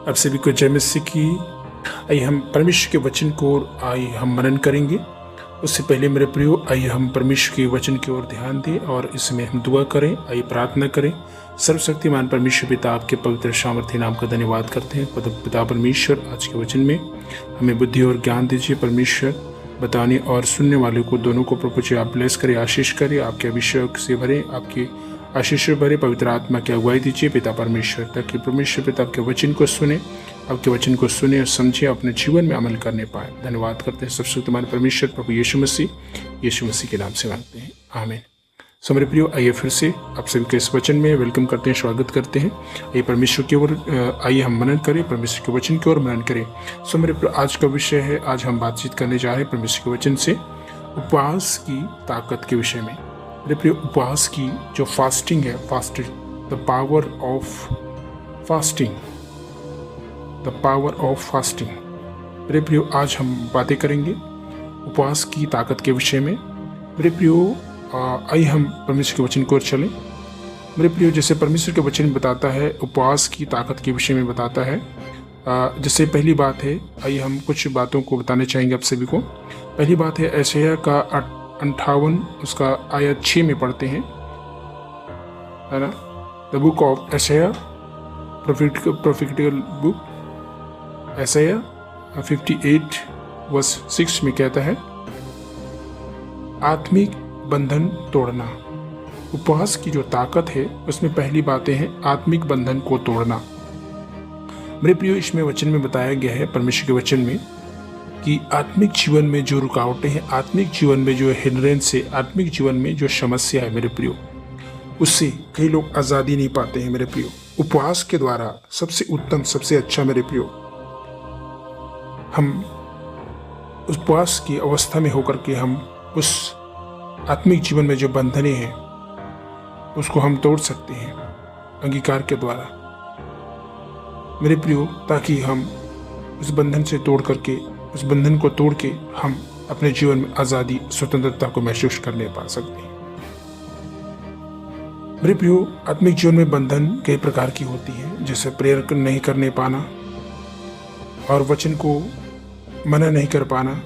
आप सभी को जय मसीह की। आइए हम परमेश्वर के वचन को आइए हम मनन करेंगे। उससे पहले मेरे प्रियो, आइए हम परमेश्वर के वचन की ओर ध्यान दें और इसमें हम दुआ करें। आइए प्रार्थना करें। सर्वशक्तिमान परमेश्वर पिता, आपके पवित्र सामर्थ्य नाम का धन्यवाद करते हैं। पिता परमेश्वर, आज के वचन में हमें बुद्धि और ज्ञान दीजिए। परमेश्वर, बताने और सुनने वाले को दोनों को प्रभु जी आप ब्लेस करें, आशीष करें, आपके अभिषेक से भरे, आपकी आशीष भरे पवित्र आत्मा की अगुवाई दीजिए पिता परमेश्वर, ताकि परमेश्वर पिता आपके वचन को सुने, आपके वचन को सुने और समझे, अपने जीवन में अमल करने पाए। धन्यवाद करते हैं सर्वशक्तिमान परमेश्वर प्रभु यीशु मसीह के नाम से मांगते हैं, आमीन। सो मेरे प्रियो, आइए फिर से आप सभी को इस वचन में वेलकम करते हैं, स्वागत करते हैं। आइए परमेश्वर की ओर आइए हम मनन करें, परमेश्वर के वचन की ओर मनन करें। सो मेरे प्रियो, आज का विषय है, आज हम बातचीत करने जा रहे हैं परमेश्वर के वचन से उपवास की ताकत के विषय में। मेरे प्रियो, उपवास की जो फास्टिंग है, fasting, the power of fasting, the power of fasting. मेरे प्रियो, आज हम बातें करेंगे उपवास की ताकत के विषय में। मेरे प्रियो, आइए हम परमेश्वर के वचन की ओर चलें। मेरे प्रियो, जैसे परमेश्वर के वचन बताता है, उपवास की ताकत के विषय में बताता है। जैसे पहली बात है, आइए हम कुछ बातों को बताने चाहेंगे आप सभी को। पहली बात है यशायाह का 58 उसका आयत 6 में पढ़ते हैं, है ना। द बुक ऑफ यशायाह, प्रोफेटिकल बुक, यशायाह 58 वर्स 6 में कहता है, आत्मिक बंधन तोड़ना। उपवास की जो ताकत है उसमें पहली बातें हैं आत्मिक बंधन को तोड़ना। मेरे प्रियो, इसमें वचन में बताया गया है, परमेश्वर के वचन में, कि आत्मिक जीवन में जो रुकावटें हैं, आत्मिक जीवन में जो हिंड्रेंस है, आत्मिक जीवन में जो समस्या है मेरे प्रियो, उससे कई लोग आज़ादी नहीं पाते हैं मेरे प्रियो। उपवास के द्वारा सबसे उत्तम, सबसे अच्छा मेरे प्रियो, हम उपवास की अवस्था में होकर के हम उस आत्मिक जीवन में जो बंधने हैं उसको हम तोड़ सकते हैं अंगीकार के द्वारा मेरे प्रियो, ताकि हम उस बंधन से तोड़ करके, उस बंधन को तोड़ के हम अपने जीवन में आज़ादी, स्वतंत्रता को महसूस करने पा सकते हैं। मेरे प्रियो, आत्मिक जीवन में बंधन कई प्रकार की होती है, जैसे प्रेयर नहीं करने पाना और वचन को मना नहीं कर पाना,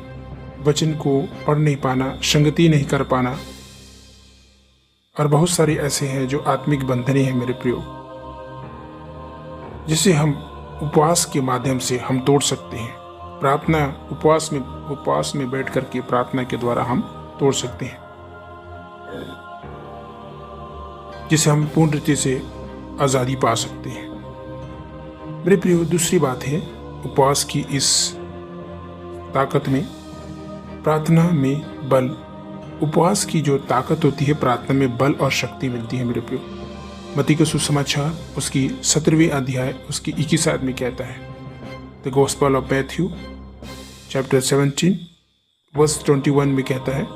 वचन को पढ़ नहीं पाना, संगति नहीं कर पाना, और बहुत सारे ऐसे हैं जो आत्मिक बंधने हैं मेरे प्रियो, जिसे हम उपवास के माध्यम से हम तोड़ सकते हैं। प्रार्थना, उपवास में बैठ करके प्रार्थना के द्वारा हम तोड़ सकते हैं, जिसे हम पूर्ण रीति से आज़ादी पा सकते हैं। मेरे प्रियो, दूसरी बात है उपवास की इस ताकत में, प्रार्थना में बल। उपवास की जो ताकत होती है, प्रार्थना में बल और शक्ति मिलती है मेरे प्रियो। मत्ती का सुसमाचार उसकी 17वीं अध्याय उसकी 21 आयत में कहता है, the gospel of Matthew chapter 17 verse 21 में कहता है,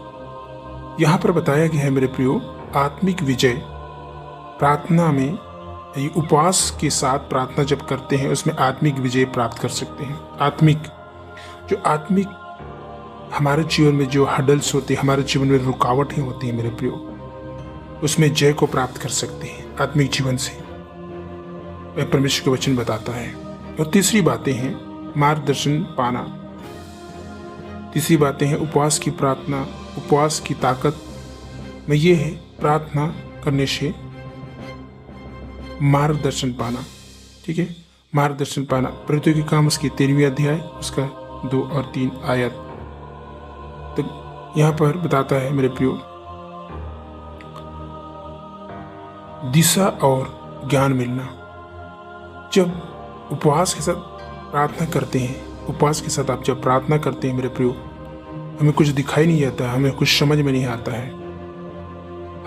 यहाँ पर बताया गया है मेरे प्रियो, आत्मिक विजय प्रार्थना में, उपवास के साथ प्रार्थना जब करते हैं उसमें आत्मिक विजय प्राप्त कर सकते हैं। आत्मिक हमारे जीवन में जो हडल्स होते हैं, हमारे जीवन में रुकावटें होती हैं मेरे प्रियो, उसमें जय को प्राप्त कर सकते हैं आत्मिक जीवन से, वह परमेश्वर के वचन बताता है। और तीसरी बातें हैं मार्गदर्शन पाना। तीसरी बातें हैं उपवास की प्रार्थना, उपवास की ताकत में ये है प्रार्थना करने से मार्गदर्शन पाना। ठीक है, मार्गदर्शन पाना। प्रेरितों के काम उसकी 13वीं अध्याय उसका 2 और 3 आयत, तो यहाँ पर बताता है मेरे प्रियो, दिशा और ज्ञान मिलना। जब उपवास के साथ प्रार्थना करते हैं, उपवास के साथ आप जब प्रार्थना करते हैं मेरे प्रियो, हमें कुछ दिखाई नहीं आता, हमें कुछ समझ में नहीं आता है,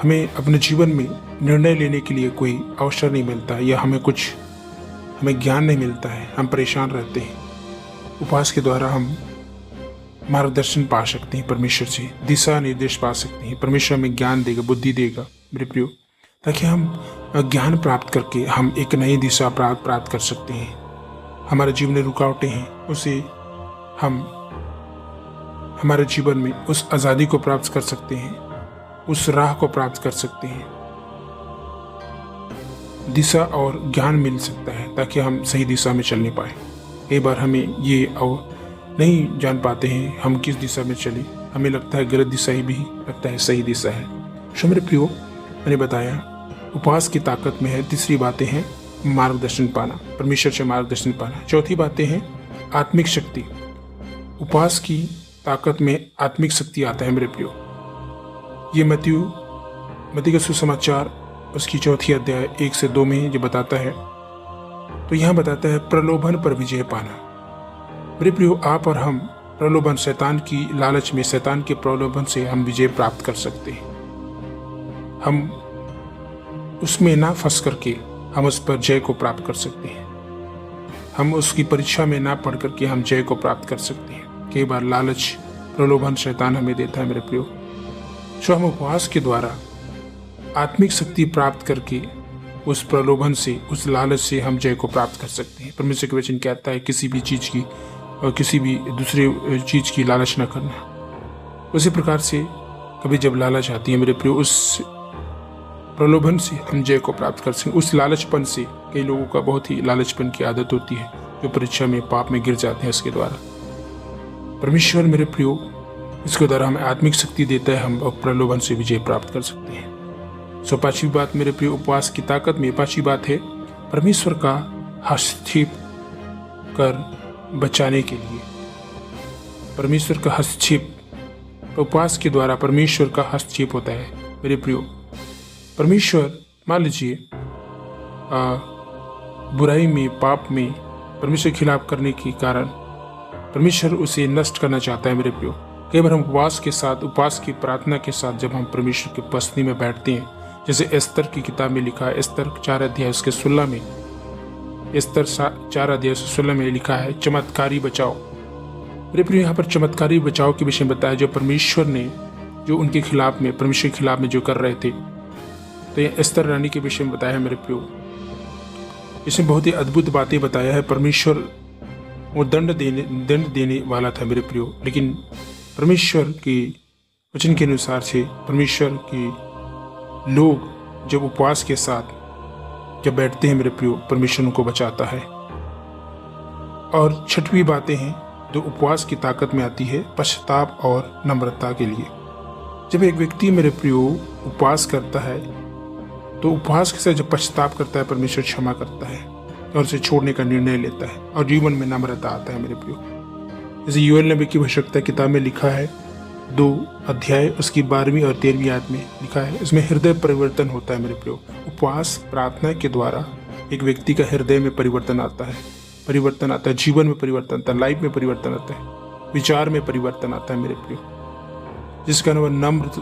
हमें अपने जीवन में निर्णय लेने के लिए कोई अवसर नहीं मिलता, या हमें ज्ञान नहीं मिलता है, हम परेशान रहते हैं। उपवास के द्वारा हम मार्गदर्शन पा सकते हैं परमेश्वर से, दिशा निर्देश पा सकते हैं। परमेश्वर हमें ज्ञान देगा, बुद्धि देगा मेरे प्रियो, ताकि हम ज्ञान प्राप्त करके हम एक नई दिशा प्राप्त कर सकते हैं। हमारे जीवन में रुकावटें हैं, उसे हम हमारे जीवन में उस आज़ादी को प्राप्त कर सकते हैं, उस राह को प्राप्त कर सकते हैं दिशा और ज्ञान मिल सकता है ताकि हम सही दिशा में चलने पाए। कई बार हमें ये नहीं जान पाते हैं हम किस दिशा में चले, हमें लगता है गलत दिशा ही भी लगता है सही दिशा है। सो मेरे प्रियो, मैंने बताया उपवास की ताकत में है। तीसरी बातें हैं मार्गदर्शन पाना, परमेश्वर से मार्गदर्शन पाना। चौथी बातें हैं आत्मिक शक्ति। उपवास की ताकत में आत्मिक शक्ति आता है मेरे प्रियो। ये मत्ती का सुसमाचार उसकी चौथी अध्याय 1 से 2 में जो बताता है, तो यहाँ बताता है प्रलोभन पर विजय पाना। मेरे प्रियो, आप और हम प्रलोभन, शैतान की लालच में, शैतान के प्रलोभन से हम विजय प्राप्त कर सकते हैं। हम उसमें ना फंस करके हम उस पर जय को प्राप्त कर सकते हैं। हम उसकी परीक्षा में ना पढ़ करके हम जय को प्राप्त कर सकते हैं। कई बार लालच, प्रलोभन शैतान हमें देता है मेरे प्रियो। सो हम उपवास के द्वारा आत्मिक शक्ति प्राप्त करके उस प्रलोभन से, उस लालच से हम जय को प्राप्त कर सकते हैं। परमेश्वर के वचन कहता है किसी भी चीज की और किसी भी दूसरे चीज की लालच न करना। उसी प्रकार से कभी जब लालच आती है मेरे प्रियो, उस प्रलोभन से हम जय को प्राप्त कर सकते। उस लालचपन से, कई लोगों का बहुत ही लालचपन की आदत होती है जो परीक्षा में पाप में गिर जाते हैं इसके द्वारा। परमेश्वर मेरे प्रियो इसके द्वारा हमें आत्मिक शक्ति देता है, हम प्रलोभन से विजय प्राप्त कर सकते हैं। सो पांचवी बात मेरे प्रियो उपवास की ताकत में पांचवी बात है परमेश्वर का हस्तक्षेप कर बचाने के लिए। परमेश्वर का हस्तक्षेप, उपवास के द्वारा परमेश्वर का हस्तक्षेप होता है मेरे प्रियो। परमेश्वर मान लीजिए बुराई में, पाप में परमेश्वर के खिलाफ करने के कारण परमेश्वर उसे नष्ट करना चाहता है मेरे प्रियो। कई बार हम उपवास के साथ, उपवास की प्रार्थना के साथ जब हम परमेश्वर की उपस्थिति में बैठते हैं, जैसे एस्तर की किताब में लिखा है, एस्तर 4 अध्याय उसके 16 में, एस्तर 4 अध्याय 16 में लिखा है चमत्कारी बचाव। मेरे प्रियो, यहाँ पर चमत्कारी बचाव के विषय में बताया जो परमेश्वर ने, जो उनके खिलाफ में, परमेश्वर के खिलाफ में जो कर रहे थे। तो ये एस्तर रानी के विषय में बताया है मेरे प्रियो। इसमें बहुत ही अद्भुत बातें बताया है। परमेश्वर वो दंड देने वाला था मेरे प्रियो, लेकिन परमेश्वर के वचन के अनुसार से परमेश्वर के लोग जब उपवास के साथ जब बैठते हैं मेरे प्रियो, परमेश्वर उनको बचाता है। और छठवीं बातें हैं जो उपवास की ताकत में आती है पश्चाताप और नम्रता के लिए। जब एक व्यक्ति मेरे प्रियो उपवास करता है तो उपवास के साथ जब पश्चाताप करता है, परमेश्वर क्षमा करता है और उसे छोड़ने का निर्णय लेता है और जीवन में नम्रता आता है मेरे प्रियो। जैसे योएल नबी की भविष्यवक्ता किताब में लिखा है 2 अध्याय उसकी 12वीं और 13वीं आयत में लिखा है, इसमें हृदय परिवर्तन होता है मेरे प्रियो। उपवास प्रार्थना के द्वारा एक व्यक्ति का हृदय में परिवर्तन आता है, जीवन में परिवर्तन आता है, लाइफ में परिवर्तन आता है, विचार में परिवर्तन आता है मेरे प्रियो, जिस कारण वह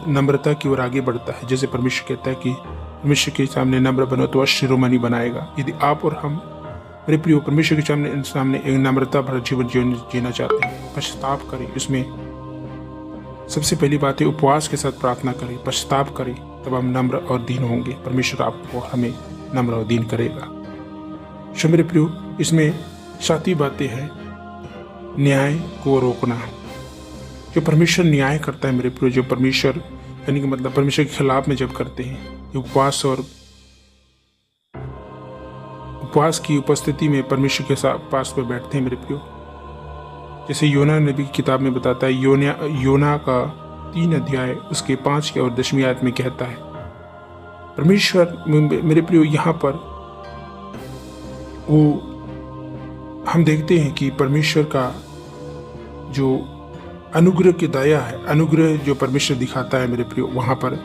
नम्रता की ओर आगे बढ़ता है। जैसे परमेश्वर कहता है कि परमेश्वर के सामने नम्र बनो तो शिरोमणि बनाएगा। यदि आप और हम मेरे प्रियो परमेश्वर के सामने एक नम्रता भरा जीवन जीना चाहते हैं, पश्चाताप करें। इसमें सबसे पहली बात है उपवास के साथ प्रार्थना करें, पश्चाताप करें, तब हम नम्र और दीन होंगे। परमेश्वर आपको हमें नम्र और दीन करेगा। सो मेरे प्रियो, इसमें 7वीं बातें हैं न्याय को रोकना। जो परमेश्वर न्याय करता है मेरे प्रियो, जो परमेश्वर यानी कि मतलब परमेश्वर के खिलाफ में जब करते हैं, उपवास और उपवास की उपस्थिति में परमेश्वर के साथ पास पर बैठते हैं मेरे प्रियो। जैसे योना नबी की किताब में बताता है, योना का 3 अध्याय उसके 5 और 10वीं आयत में कहता है, परमेश्वर मेरे प्रियो यहाँ पर वो हम देखते हैं कि परमेश्वर का जो अनुग्रह की दया है, अनुग्रह जो परमेश्वर दिखाता है मेरे प्रियो, वहाँ पर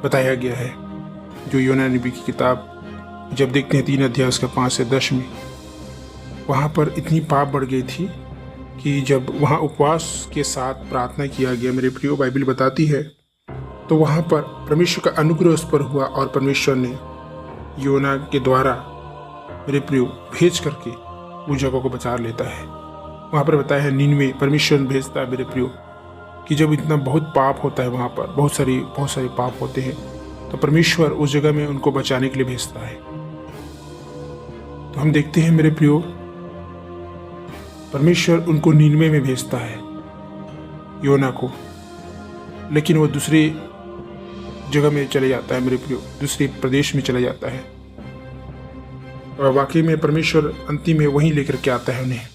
बताया गया है। जो योना नबी की किताब जब देखते हैं 3 अध्याय उसका 5 से 10 में, वहाँ पर इतनी पाप बढ़ गई थी कि जब वहाँ उपवास के साथ प्रार्थना किया गया मेरे प्रियो, बाइबल बताती है, तो वहाँ पर परमेश्वर का अनुग्रह उस पर हुआ और परमेश्वर ने योना के द्वारा मेरे प्रियो भेज करके उस जगह को बचा लेता है। वहाँ पर बताया है नीनवे परमेश्वर भेजता है मेरे प्रियो कि जब इतना बहुत पाप होता है, वहाँ पर बहुत सारे पाप होते हैं, तो परमेश्वर उस जगह में उनको बचाने के लिए भेजता है। तो हम देखते हैं मेरे प्रियो, परमेश्वर उनको नीनवे में भेजता है योना को, लेकिन वो दूसरे जगह में चले जाता है मेरे प्रियो, दूसरे प्रदेश में चला जाता है। और वाकई में परमेश्वर अंतिम में वहीं लेकर के आता है उन्हें,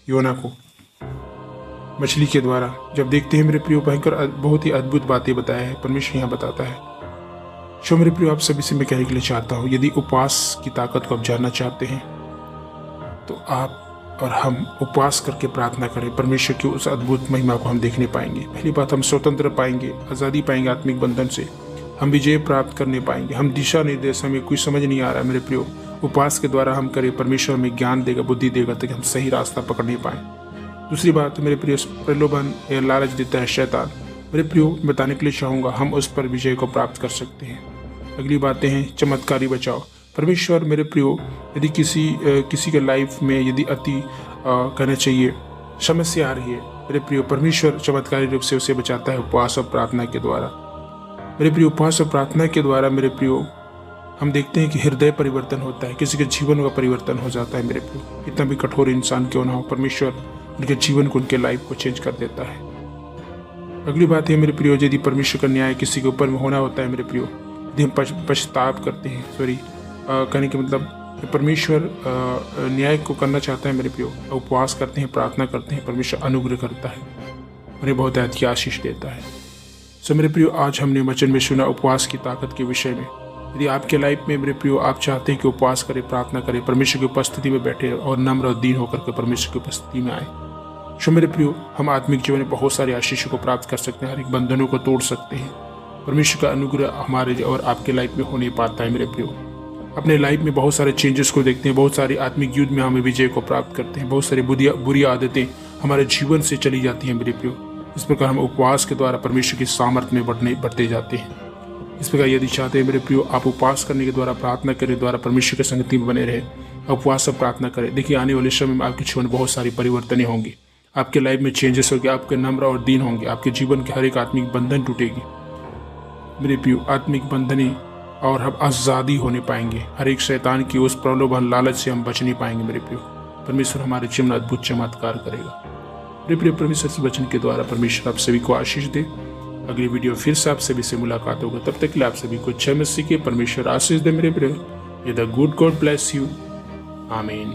योना को, मछली के द्वारा। जब देखते हैं मेरे प्रियो, भयंकर बहुत ही अद्भुत बातें बताया है परमेश्वर यहाँ बताता है। सो मेरे प्रियो, आप सभी से मैं कहने के लिए चाहता हूँ, यदि उपवास की ताकत को आप जानना चाहते हैं तो आप और हम उपवास करके प्रार्थना करें, परमेश्वर की उस अद्भुत महिमा को हम देखने पाएंगे। पहली बात, हम स्वतंत्र पाएंगे, आज़ादी पाएंगे आत्मिक बंधन से, हम विजय प्राप्त करने पाएंगे। हम दिशा निर्देश, हमें कुछ समझ नहीं आ रहा है मेरे प्रियो, उपवास के द्वारा हम करें, परमेश्वर हमें ज्ञान देगा, बुद्धि देगा, ताकि हम सही रास्ता पकड़ने पाएँ। दूसरी बात मेरे प्रियो, प्रलोभन या लालच देता है शैतान, मेरे प्रियो बताने के लिए चाहूँगा, हम उस पर विजय को प्राप्त कर सकते हैं। अगली बातें हैं चमत्कारी बचाव। परमेश्वर मेरे प्रियो, यदि किसी के लाइफ में यदि अति कहना चाहिए समस्या आ रही है मेरे प्रियो, परमेश्वर चमत्कारी रूप से उसे बचाता है उपवास और प्रार्थना के द्वारा। मेरे प्रियो, उपवास और प्रार्थना के द्वारा मेरे प्रियो हम देखते हैं कि हृदय परिवर्तन होता है, किसी के जीवन का परिवर्तन हो जाता है मेरे प्रियो। कितना भी कठोर इंसान क्यों ना हो, परमेश्वर उनके जीवन को, उनके लाइफ को चेंज कर देता है। अगली बात है मेरे प्रियो, यदि परमेश्वर का न्याय किसी के ऊपर में होना होता है मेरे प्रियो, यदि हम पश्चाताप करते हैं, कहने के मतलब परमेश्वर न्याय को करना चाहता है मेरे प्रियो, उपवास करते हैं, प्रार्थना करते हैं, परमेश्वर अनुग्रह करता है, उन्हें बहुत अच्छी आशीष देता है। सो मेरे प्रियो, आज हमने वचन में सुना उपवास की ताकत के विषय में। यदि आपके लाइफ में मेरे प्रियो आप चाहते हैं कि उपवास करें, प्रार्थना करें, परमेश्वर की उपस्थिति में बैठे और नम्र और दीन होकर के परमेश्वर की उपस्थिति में आए, सो मेरे प्रियो हम आत्मिक जीवन में बहुत सारे आशीषों को प्राप्त कर सकते हैं, हर एक बंधनों को तोड़ सकते हैं। परमेश्वर का अनुग्रह हमारे और आपके लाइफ में हो नहीं पाता है मेरे प्रियो। अपने लाइफ में बहुत सारे चेंजेस को देखते हैं, बहुत सारे आत्मिक युद्ध में हमें विजय को प्राप्त करते हैं, बहुत सारी बुरी आदतें हमारे जीवन से चली जाती हैं मेरे प्रियो। इस प्रकार हम उपवास के द्वारा परमेश्वर की सामर्थ्य में बढ़ते जाते हैं। इस प्रकार यदि चाहते हैं मेरे प्रियो, आप उपवास करने के द्वारा, प्रार्थना करने के द्वारा परमेश्वर की संगति में बने रहे, उपवास और प्रार्थना करें, देखिए आने वाले समय में आपके जीवन में बहुत सारी परिवर्तन होंगी, आपके लाइफ में चेंजेस होंगे, आपके नम्र और दीन होंगे, आपके जीवन के हर एक आत्मिक बंधन टूटेगी मेरे प्रियो, आत्मिक बंधनें, और हम आज़ादी होने पाएंगे। हर एक शैतान की उस प्रलोभन लालच से हम बच नहीं पाएंगे मेरे प्रियो। परमेश्वर हमारे जीवन में अद्भुत चमत्कार करेगा मेरे प्रियो। परमेश्वर के वचन के द्वारा परमेश्वर आप सभी को आशीष दे। अगली वीडियो फिर से आप सभी से मुलाकात होगा, तब तक के लिए आप सभी को जय मसीह के परमेश्वर आशीष दे मेरे प्रियो। मे the good God bless you, आमीन।